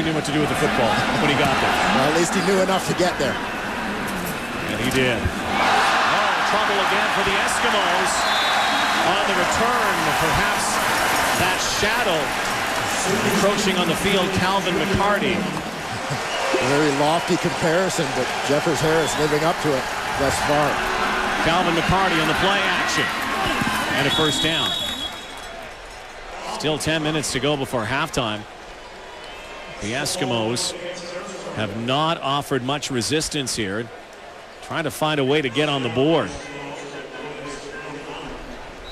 knew what to do with the football when he got there. Well, at least he knew enough to get there. And he did. Oh, trouble again for the Eskimos. On the return, perhaps that shadow encroaching on the field, Calvin McCarty. A very lofty comparison, but Jeffers Harris living up to it thus far. Calvin McCarty on the play action. And a first down. Still 10 minutes to go before halftime. The Eskimos have not offered much resistance here. Trying to find a way to get on the board.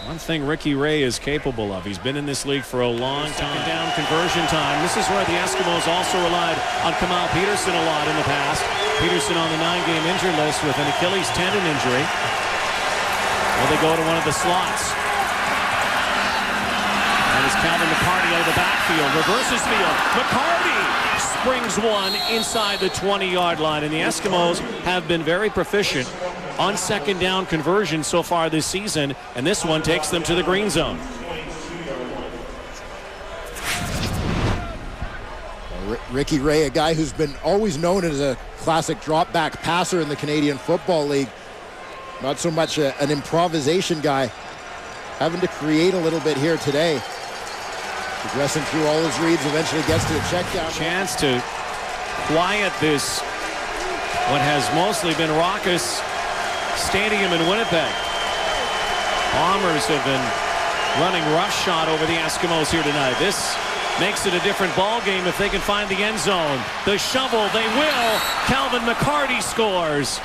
One thing Ricky Ray is capable of. He's been in this league for a long time. Second down conversion time. This is where the Eskimos also relied on Kamal Peterson a lot in the past. Peterson on the 9-game injury list with an Achilles tendon injury. Well, they go to one of the slots. And it's Calvin McCarty out of the backfield. Reverses field. McCarty springs one inside the 20-yard line. And the Eskimos have been very proficient on second down conversion so far this season. And this one takes them to the green zone. Ricky Ray, a guy who's been always known as a classic drop-back passer in the Canadian Football League. Not so much an improvisation guy. Having to create a little bit here today. Progressing through all his reads, eventually gets to the check down. Chance to quiet this, what has mostly been raucous stadium in Winnipeg. Bombers have been running roughshod over the Eskimos here tonight. This makes it a different ball game if they can find the end zone. The shovel, they will. Calvin McCarty scores.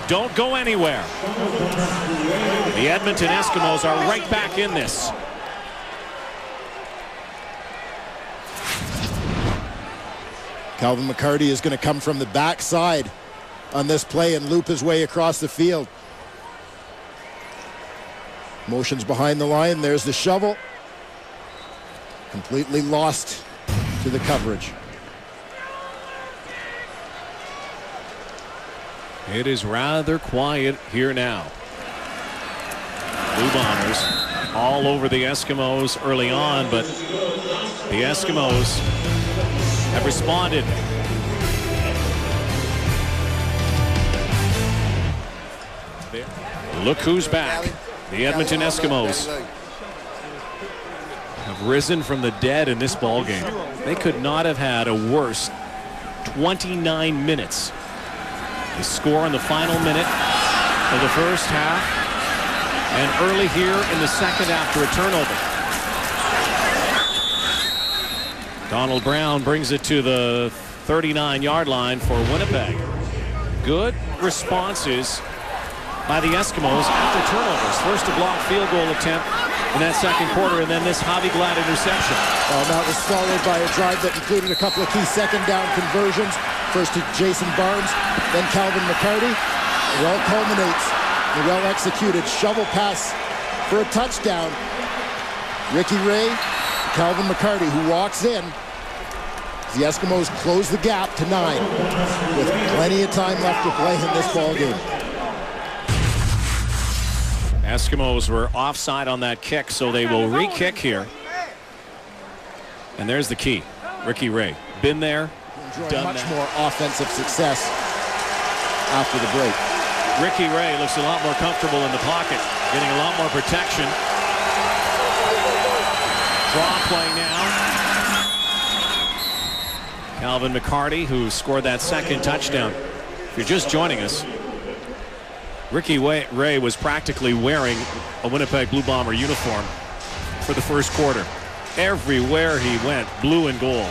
Don't go anywhere. The Edmonton Eskimos are right back in this. Calvin McCarty is going to come from the backside on this play and loop his way across the field. Motions behind the line. There's the shovel. Completely lost to the coverage. It is rather quiet here now. Blue Bombers all over the Eskimos early on, but the Eskimos have responded. Look who's back. The Edmonton Eskimos have risen from the dead in this ball game. They could not have had a worse 29 minutes. They score in the final minute of the first half and early here in the second after a turnover. Donald Brown brings it to the 39-yard line for Winnipeg. Good responses by the Eskimos after turnovers. First a blocked field goal attempt in that second quarter, and then this Javi Glad interception. That was followed by a drive that included a couple of key second down conversions. First to Jason Barnes, then Calvin McCarty. It all culminates in a well-executed shovel pass for a touchdown. Ricky Ray, Calvin McCarty, who walks in. The Eskimos close the gap to 9 with plenty of time left to play in this ball game. Eskimos were offside on that kick, so they will re-kick here. And there's the key. Ricky Ray. Been there, done much that. More offensive success after the break. Ricky Ray looks a lot more comfortable in the pocket, getting a lot more protection. Draw play now. Calvin McCarty, who scored that second touchdown. If you're just joining us, Ricky Ray was practically wearing a Winnipeg Blue Bomber uniform for the first quarter. Everywhere he went, blue and gold.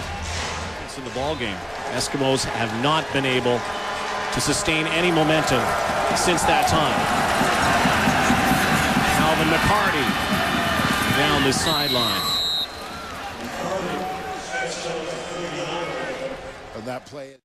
It's in the ball game. Eskimos have not been able to sustain any momentum since that time. Calvin McCarty down the sideline. On that play.